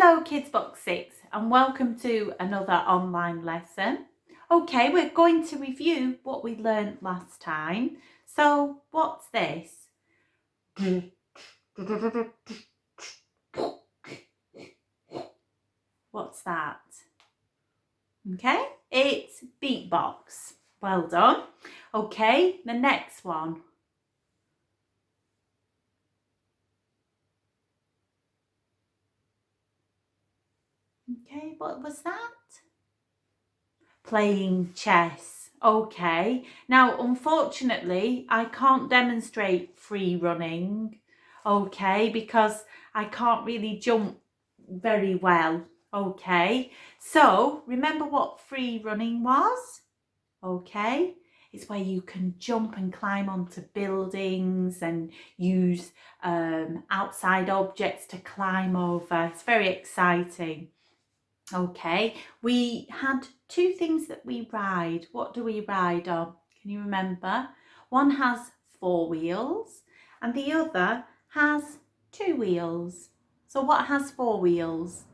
Hello Kids Book 6 and welcome to another online lesson. Okay, we're going to review what we learned last time. So what's this? What's that? Okay, it's beatbox. Well done. Okay, the next one. Okay, what was that? Playing chess. Okay, now unfortunately I can't demonstrate free running, okay, because I can't really jump very well. Okay, so remember what free running was? Okay, it's where you can jump and climb onto buildings and use outside objects to climb over. It's very exciting. Okay, we had two things that we ride. What do we ride on? Can you remember? One has 4 wheels and the other has 2 wheels. So what has 4 wheels?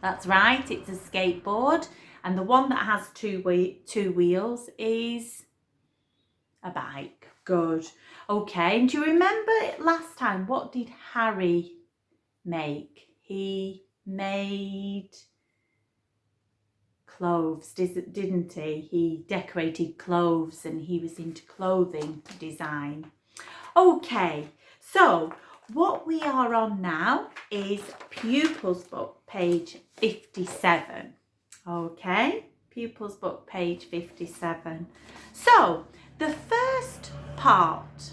That's right, it's a skateboard. And the one that has two wheels is a bike. Good. Okay, and do you remember last time, what did Harry make? He made clothes, didn't he? He decorated clothes and he was into clothing design. Okay, so what we are on now is Pupils Book, page 57. Okay, Pupils Book, page 57. So the first part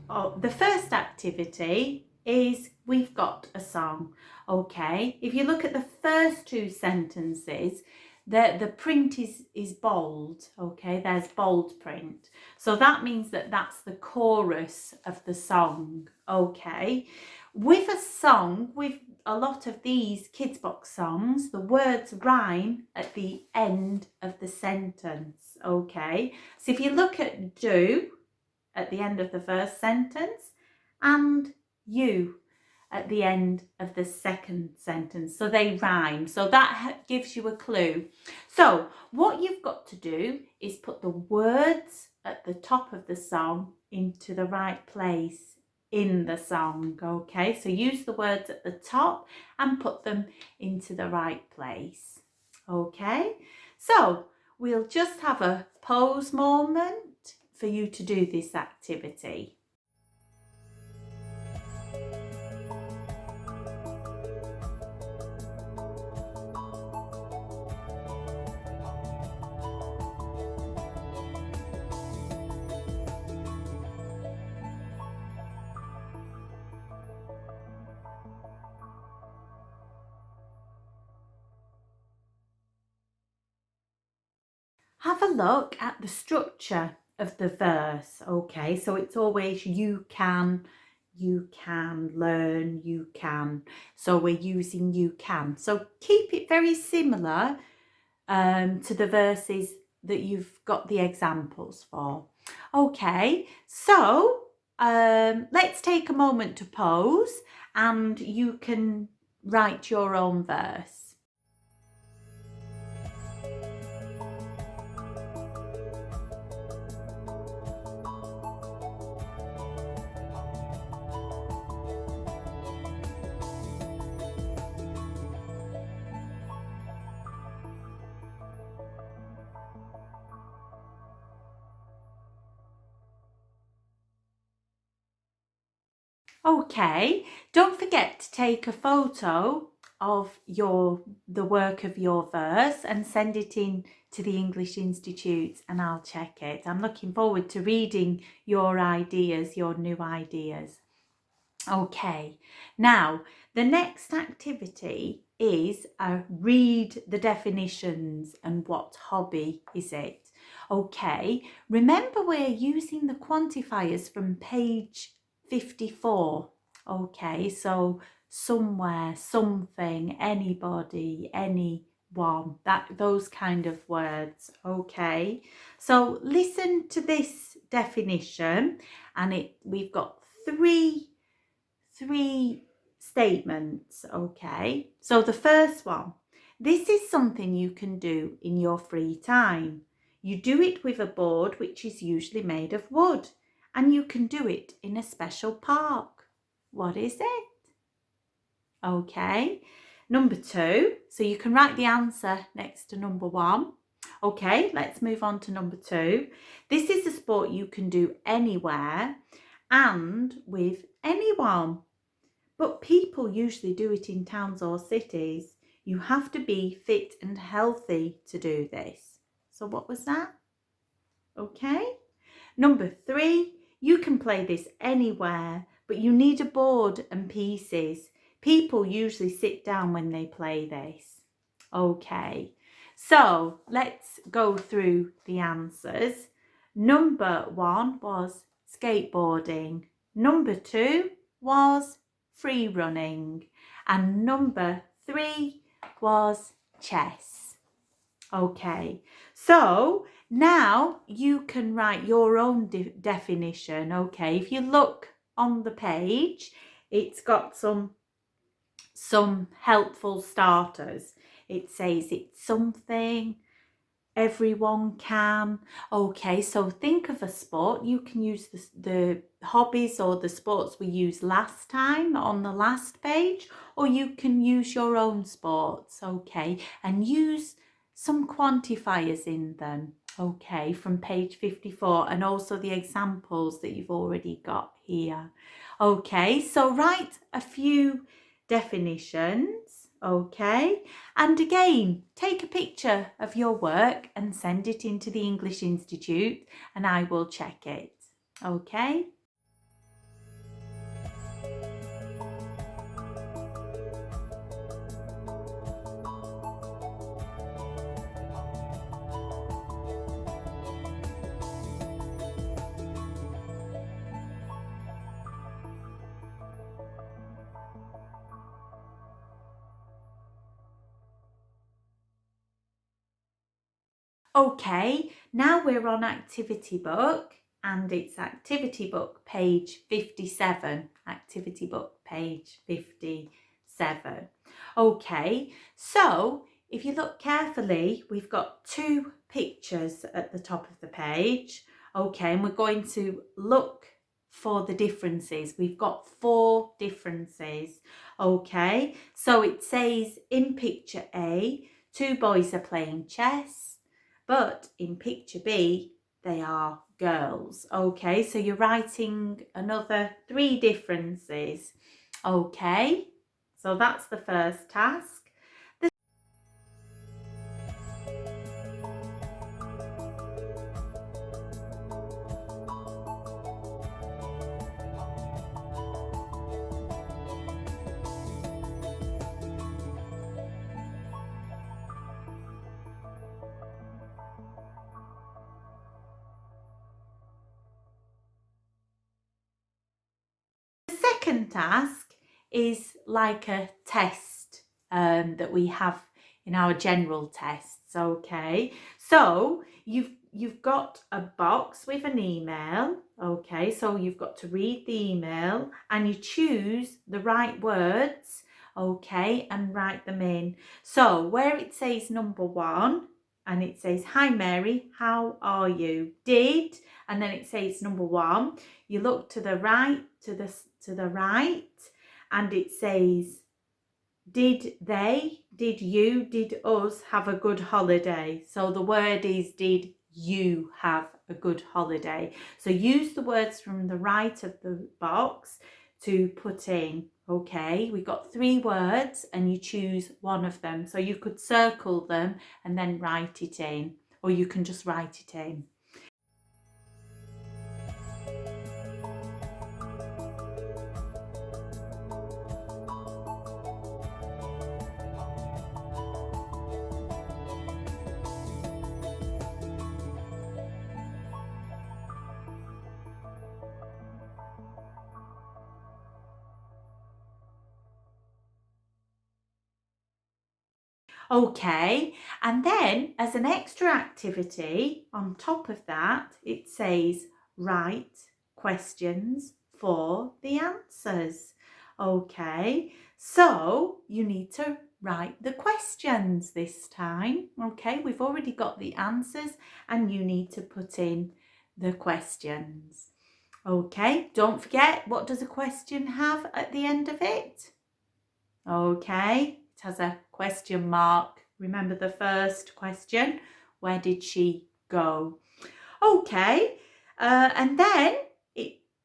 of the first activity is we've got a song. Okay, if you look at the first 2 sentences, the print is bold. Okay, there's bold print, so that means that that's the chorus of the song. Okay, with a song, with a lot of these kids box songs, the words rhyme at the end of the sentence. Okay, so if you look at do at the end of the first sentence and you at the end of the second sentence, so they rhyme, so that gives you a clue. So what you've got to do is put the words at the top of the song into the right place in the song. Okay, so use the words at the top and put them into the right place. Okay, so we'll just have a pause moment for you to do this activity. Have a look at the structure of the verse. Okay, so it's always you can learn, you can. So we're using you can. So keep it very similar to the verses that you've got the examples for. Okay, so let's take a moment to pause and you can write your own verse. Okay, don't forget to take a photo of the work of your verse and send it in to the English Institute and I'll check it. I'm looking forward to reading your ideas, your new ideas. Okay, now the next activity is read the definitions and what hobby is it. Okay, remember we're using the quantifiers from page 54. Okay, so somewhere, something, anybody, anyone, those kind of words. Okay, so listen to this definition and we've got three statements. Okay, so the first one, this is something you can do in your free time. You do it with a board which is usually made of wood, and you can do it in a special park. What is it? Okay, number 2, so you can write the answer next to number 1. Okay, let's move on to number 2. This is a sport you can do anywhere and with anyone, but people usually do it in towns or cities. You have to be fit and healthy to do this. So what was that? Okay. Number 3, you can play this anywhere, but you need a board and pieces. People usually sit down when they play this. Okay, so let's go through the answers. Number 1 was skateboarding. Number 2 was free running. And number 3 was chess. Okay, so now you can write your own definition. Okay, if you look on the page, it's got some helpful starters. It says it's something everyone can. Okay, so think of a sport. You can use the hobbies or the sports we used last time on the last page, or you can use your own sports. Okay, and use some quantifiers in them. Okay, from page 54, and also the examples that you've already got here. Okay, so write a few definitions. Okay, and again, take a picture of your work and send it into the English Institute and I will check it. Okay. Okay, now we're on Activity Book and it's Activity Book page 57. Activity Book page 57. Okay, so if you look carefully, we've got 2 pictures at the top of the page. Okay, and we're going to look for the differences. We've got 4 differences. Okay, so it says in picture A, 2 boys are playing chess. But in picture B, they are girls. Okay, so you're writing another 3 differences. Okay, so that's the first task. Second task is like a test that we have in our general tests. Okay, so you've got a box with an email. Okay, so you've got to read the email and you choose the right words, okay, and write them in. So where it says number 1 and it says, "Hi Mary, how are you?" Did, and then it says number 1, you look to the right, to the right, and it says, "Did they, did you, did us have a good holiday?" So the word is, did you have a good holiday? So use the words from the right of the box to put in. Okay, we've got 3 words and you choose one of them. So you could circle them and then write it in, or you can just write it in. Okay, and then as an extra activity on top of that, it says write questions for the answers. Okay, so you need to write the questions this time. Okay, we've already got the answers and you need to put in the questions. Okay, don't forget, what does a question have at the end of it? Okay, it has a question mark. Remember the first question, where did she go? Okay, and then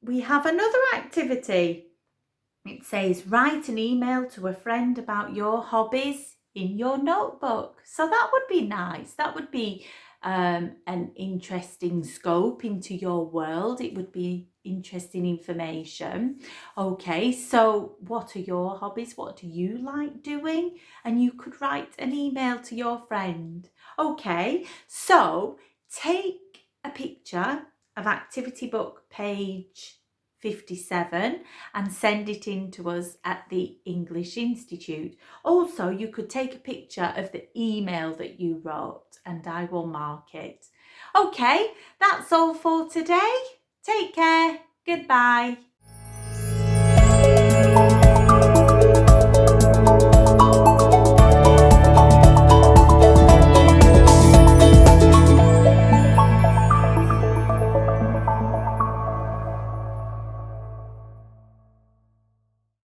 we have another activity. It says write an email to a friend about your hobbies in your notebook. So that would be nice. That would be an interesting scope into your world. It would be interesting information. Okay, so what are your hobbies? What do you like doing? And you could write an email to your friend. Okay, so take a picture of activity book page 57 and send it in to us at the English Institute. Also, you could take a picture of the email that you wrote and I will mark it. Okay, that's all for today. Take care. Goodbye.